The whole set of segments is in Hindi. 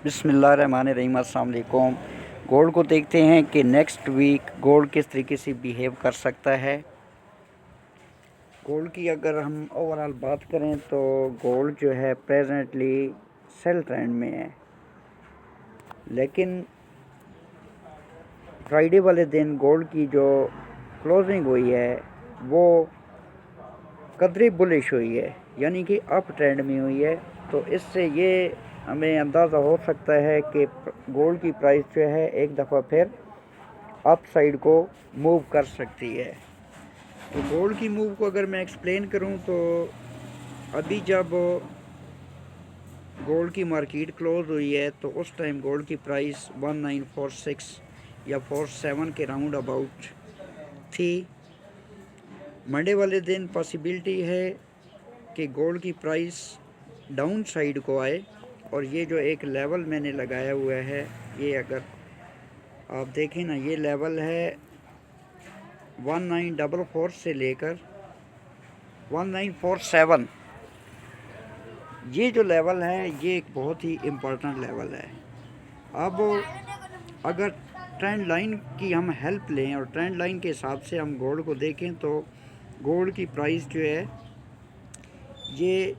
बिस्मिल्लाहिर्रहमानिर्रहीम। अस्सलाम वालेकुम। गोल्ड को देखते हैं कि नेक्स्ट वीक गोल्ड किस तरीके से बिहेव कर सकता है। गोल्ड की अगर हम ओवरऑल बात करें तो गोल्ड जो है प्रेजेंटली सेल ट्रेंड में है, लेकिन फ्राइडे वाले दिन गोल्ड की जो क्लोजिंग हुई है वो कदरे बुलिश हुई है, यानी कि अप ट्रेंड में हुई है। तो इससे ये हमें अंदाज़ा हो सकता है कि गोल्ड की प्राइस जो है एक दफ़ा फिर अप साइड को मूव कर सकती है। तो गोल्ड की मूव को अगर मैं एक्सप्लेन करूं तो अभी जब गोल्ड की मार्केट क्लोज हुई है तो उस टाइम गोल्ड की प्राइस 1946 या 47 के राउंड अबाउट थी। मंडे वाले दिन पॉसिबिलिटी है कि गोल्ड की प्राइस डाउन साइड को आए, और ये जो एक लेवल मैंने लगाया हुआ है, ये अगर आप देखें ना, ये लेवल है 1944 से लेकर 1947। ये जो लेवल है ये एक बहुत ही इम्पोर्टेंट लेवल है। अब अगर ट्रेंड लाइन की हम हेल्प लें और ट्रेंड लाइन के हिसाब से हम गोल्ड को देखें तो गोल्ड की प्राइस जो है ये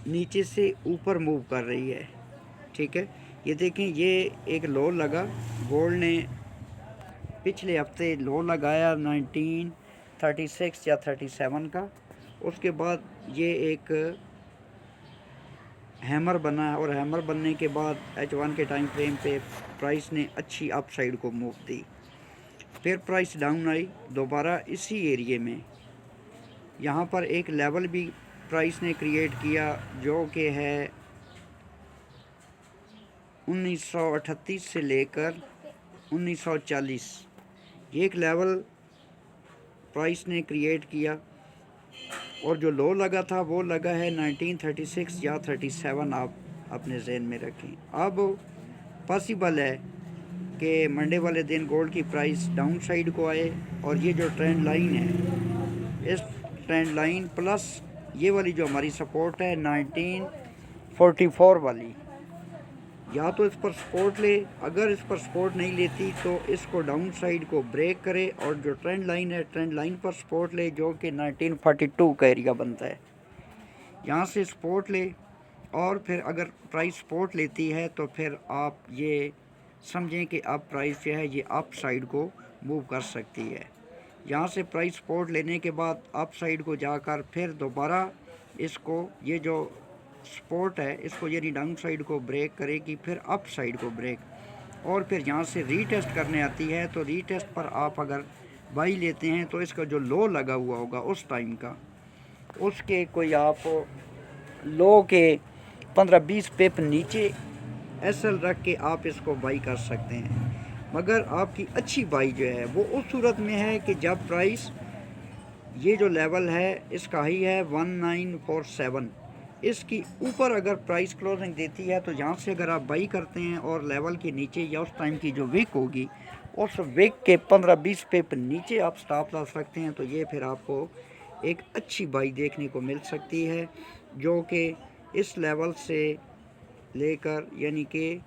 नीचे से ऊपर मूव कर रही है। ठीक है, ये देखें, ये एक लो लगा, गोल्ड ने पिछले हफ्ते लो लगाया 1936 या 37 का। उसके बाद ये एक हैमर बना, और हैमर बनने के बाद H1 के टाइम फ्रेम पे प्राइस ने अच्छी अप साइड को मूव दी। फिर प्राइस डाउन आई दोबारा इसी एरिए में। यहाँ पर एक लेवल भी प्राइस ने क्रिएट किया जो कि है 1938 से लेकर 1940। ये एक लेवल प्राइस ने क्रिएट किया, और जो लो लगा था वो लगा है 1936 या 37, आप अपने जहन में रखें। अब पॉसिबल है कि मंडे वाले दिन गोल्ड की प्राइस डाउन साइड को आए, और ये जो ट्रेंड लाइन है, इस ट्रेंड लाइन प्लस ये वाली जो हमारी सपोर्ट है 1944 वाली, या तो इस पर सपोर्ट ले, अगर इस पर सपोर्ट नहीं लेती तो इसको डाउन साइड को ब्रेक करे, और जो ट्रेंड लाइन है ट्रेंड लाइन पर सपोर्ट ले जो कि 1942 का एरिया बनता है, यहाँ से सपोर्ट ले। और फिर अगर प्राइस सपोर्ट लेती है तो फिर आप ये समझें कि अब प्राइस जो है ये अप साइड को मूव कर सकती है। यहाँ से प्राइस सपोर्ट लेने के बाद अप साइड को जाकर फिर दोबारा इसको, ये जो सपोर्ट है इसको यानी डाउन साइड को ब्रेक करेगी, फिर अप साइड को ब्रेक, और फिर यहाँ से रीटेस्ट करने आती है। तो रीटेस्ट पर आप अगर बाई लेते हैं तो इसका जो लो लगा हुआ होगा उस टाइम का, उसके कोई आप लो के 15-20 पिप नीचे एसएल रख के आप इसको बाई कर सकते हैं। मगर आपकी अच्छी बाई जो है वो उस सूरत में है कि जब प्राइस, ये जो लेवल है इसका हाई है 1947, इसकी ऊपर अगर प्राइस क्लोजिंग देती है तो यहाँ से अगर आप बाई करते हैं और लेवल के नीचे या उस टाइम की जो विक होगी उस विक के 15-20 पिप नीचे आप स्टॉप ला सकते हैं। तो ये फिर आपको एक अच्छी बाई देखने को मिल सकती है, जो कि इस लेवल से लेकर यानी कि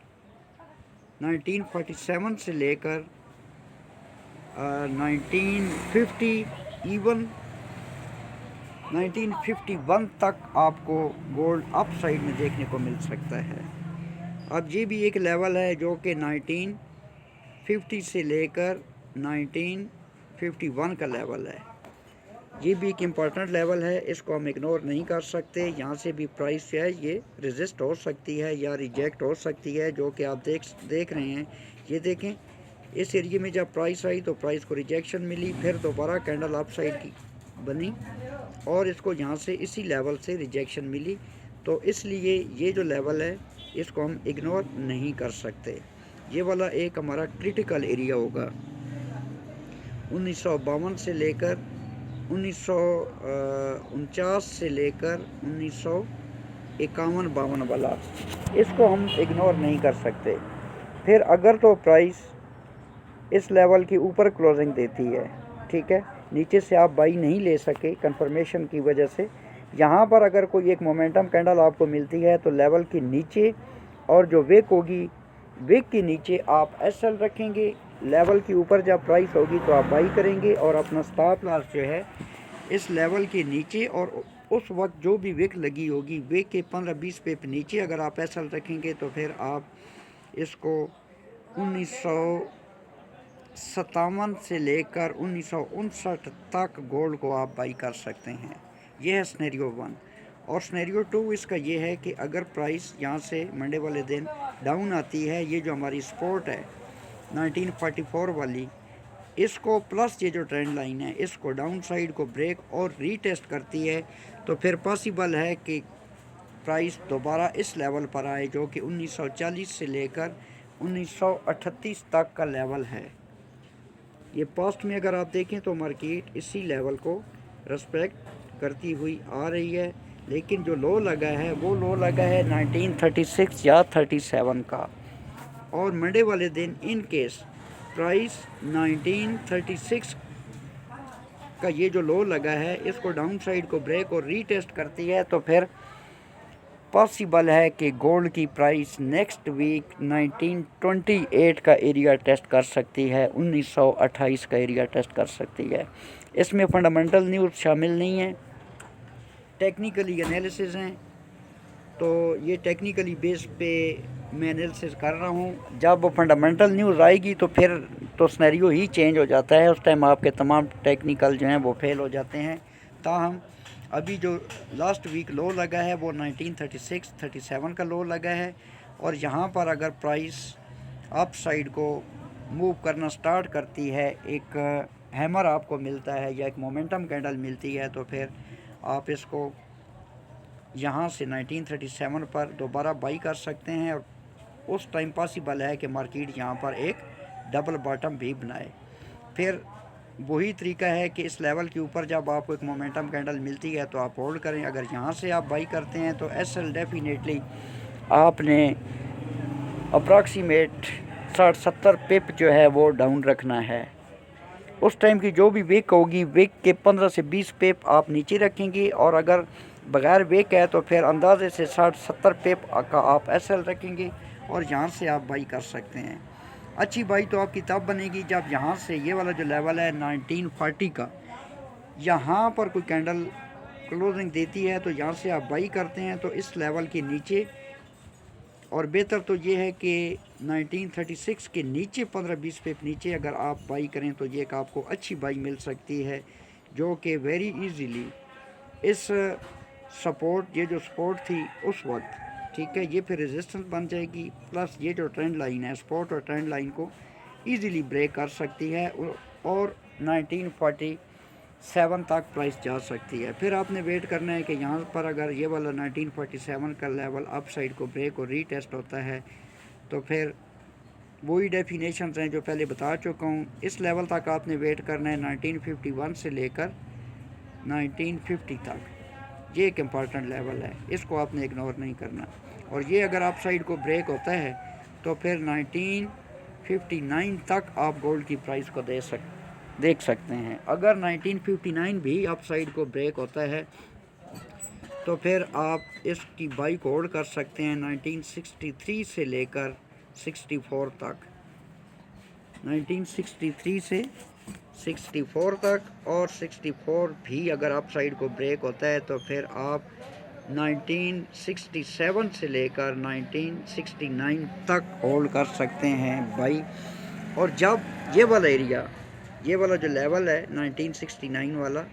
1947 से लेकर 1950 इवन 1951 तक आपको गोल्ड अप साइड में देखने को मिल सकता है। अब ये भी एक लेवल है जो कि 1950 से लेकर 1951 का लेवल है। ये भी एक इम्पॉर्टेंट लेवल है, इसको हम इग्नोर नहीं कर सकते। यहाँ से भी प्राइस जो है ये रेजिस्ट हो सकती है या रिजेक्ट हो सकती है, जो कि आप देख रहे हैं। ये देखें, इस एरिया में जब प्राइस आई तो प्राइस को रिजेक्शन मिली, फिर दोबारा कैंडल अप साइड की बनी, और इसको यहाँ से इसी लेवल से रिजेक्शन मिली। तो इसलिए ये जो लेवल है इसको हम इग्नोर नहीं कर सकते। ये वाला एक हमारा क्रिटिकल एरिया होगा 1952 से लेकर 1949 से लेकर 1951-52 वाला, इसको हम इग्नोर नहीं कर सकते। फिर अगर तो प्राइस इस लेवल की ऊपर क्लोजिंग देती है, ठीक है, नीचे से आप बाई नहीं ले सके कंफर्मेशन की वजह से, यहाँ पर अगर कोई एक मोमेंटम कैंडल आपको मिलती है तो लेवल के नीचे और जो विक होगी विक के नीचे आप एसएल रखेंगे, लेवल के ऊपर जब प्राइस होगी तो आप बाई करेंगे और अपना स्टॉप लॉस जो है इस लेवल के नीचे और उस वक्त जो भी विक लगी होगी विक के 15-20 पे नीचे अगर आप एसएल रखेंगे तो फिर आप इसको 1957 से लेकर 1959 तक गोल्ड को आप बाई कर सकते हैं। यह है स्नेरियो 1। और स्नेरियो 2 इसका ये है कि अगर प्राइस यहाँ से मंडे वाले दिन डाउन आती है, ये जो हमारी सपोर्ट है 1944 वाली, इसको प्लस ये जो ट्रेंड लाइन है इसको डाउन साइड को ब्रेक और रीटेस्ट करती है तो फिर पॉसिबल है कि प्राइस दोबारा इस लेवल पर आए जो कि 1940 से लेकर 1938 तक का लेवल है। ये पास्ट में अगर आप देखें तो मार्केट इसी लेवल को रिस्पेक्ट करती हुई आ रही है, लेकिन जो लो लगा है वो लो लगा है 1936 या 37 का। और मंडे वाले दिन इन केस प्राइस 1936 का ये जो लो लगा है इसको डाउन साइड को ब्रेक और रीटेस्ट करती है तो फिर पॉसिबल है कि गोल्ड की प्राइस नेक्स्ट वीक 1928 का एरिया टेस्ट कर सकती है, 1928 का एरिया टेस्ट कर सकती है। इसमें फंडामेंटल न्यूज़ शामिल नहीं है, टेक्निकली एनालिसिस हैं, तो ये टेक्निकली बेस पे मैं एनालिसिस कर रहा हूँ। जब वो फंडामेंटल न्यूज़ आएगी तो फिर तो सिनेरियो ही चेंज हो जाता है, उस टाइम आपके तमाम टेक्निकल जो हैं वो फेल हो जाते हैं। ताहम अभी जो लास्ट वीक लो लगा है वो 1936-37 का लो लगा है और यहाँ पर अगर प्राइस अप साइड को मूव करना स्टार्ट करती है, एक हैमर आपको मिलता है या एक मोमेंटम कैंडल मिलती है तो फिर आप इसको यहाँ से 1937 पर दोबारा बाई कर सकते हैं और उस टाइम पॉसिबल है कि मार्केट यहाँ पर एक डबल बॉटम भी बनाए। फिर वही तरीका है कि इस लेवल के ऊपर जब आपको एक मोमेंटम कैंडल मिलती है तो आप होल्ड करें। अगर यहाँ से आप बाई करते हैं तो एसएल डेफिनेटली आपने अप्रॉक्सीमेट 60-70 पिप जो है वो डाउन रखना है। उस टाइम की जो भी विक होगी विक के 15 से 20 पिप आप नीचे रखेंगे और अगर बगैर विक है तो फिर अंदाजे से 60-70 पिप का आप एसएल रखेंगे और यहाँ से आप बाई कर सकते हैं। अच्छी बाई तो आपकी तब बनेगी जब यहाँ से ये वाला जो लेवल है 1940 का, यहाँ पर कोई कैंडल क्लोजिंग देती है तो यहाँ से आप बाई करते हैं तो इस लेवल के नीचे, और बेहतर तो ये है कि 1936 के नीचे 15-20 पे नीचे अगर आप बाई करें तो ये एक आपको अच्छी बाई मिल सकती है जो कि वेरी इजीली इस सपोर्ट, ये जो सपोर्ट थी उस वक्त, ठीक है, ये फिर रेजिस्टेंस बन जाएगी, प्लस ये जो ट्रेंड लाइन है सपोर्ट और ट्रेंड लाइन को इजीली ब्रेक कर सकती है और 1947 तक प्राइस जा सकती है। फिर आपने वेट करना है कि यहाँ पर अगर ये वाला 1947 का लेवल अप साइड को ब्रेक और रीटेस्ट होता है तो फिर वही डेफिनेशंस हैं जो पहले बता चुका हूँ। इस लेवल तक आपने वेट करना है 1951 से लेकर 1950 तक, ये एक इम्पॉर्टेंट लेवल है, इसको आपने इग्नोर नहीं करना। और ये अगर अप साइड को ब्रेक होता है तो फिर 1959 तक आप गोल्ड की प्राइस को देख सकते हैं। अगर 1959 भी अप साइड को ब्रेक होता है तो फिर आप इसकी बाई को होल्ड कर सकते हैं 1963 से लेकर 64 तक, 1963 से 64 तक, और 64 भी अगर अप साइड को ब्रेक होता है तो फिर आप 1967 से लेकर 1969 तक होल्ड कर सकते हैं बाई। और जब ये वाला एरिया, ये वाला जो लेवल है 1969 वाला,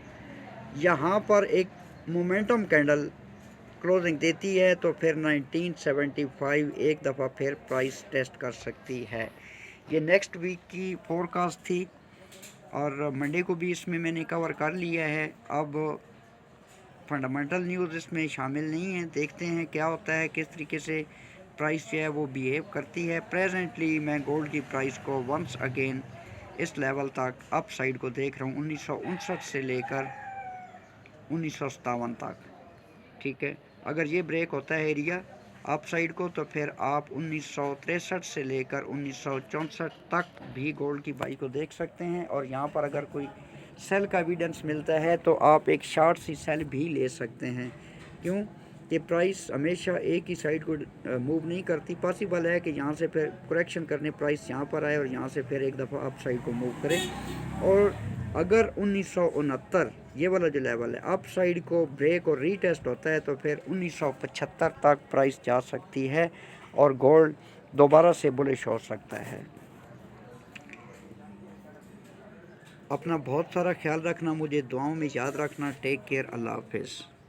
यहाँ पर एक मोमेंटम कैंडल क्लोजिंग देती है तो फिर 1975 एक दफ़ा फिर प्राइस टेस्ट कर सकती है। ये नेक्स्ट वीक की फोरकास्ट थी और मंडे को भी इसमें मैंने कवर कर लिया है। अब फंडामेंटल न्यूज़ इसमें शामिल नहीं है, देखते हैं क्या होता है, किस तरीके से प्राइस जो है वो बिहेव करती है। प्रेजेंटली मैं गोल्ड की प्राइस को वंस अगेन इस लेवल तक अप साइड को देख रहा हूँ 1959 से लेकर 1957 तक, ठीक है। अगर ये ब्रेक होता है एरिया अप साइड को तो फिर आप 1963 से लेकर 1964 तक भी गोल्ड की बाई को देख सकते हैं। और यहाँ पर अगर कोई सेल का एविडेंस मिलता है तो आप एक शॉर्ट सी सेल भी ले सकते हैं। क्यों? कि प्राइस हमेशा एक ही साइड को मूव नहीं करती। पॉसिबल है कि यहाँ से फिर करेक्शन करने प्राइस यहाँ पर आए और यहाँ से फिर एक दफ़ा अप साइड को मूव करे। और अगर 1969 ये वाला जो लेवल है अप साइड को ब्रेक और रीटेस्ट होता है तो फिर 1975 तक प्राइस जा सकती है और गोल्ड दोबारा से बुलिश हो सकता है। अपना बहुत सारा ख्याल रखना, मुझे दुआओं में याद रखना। टेक केयर, अल्लाह हाफिज़।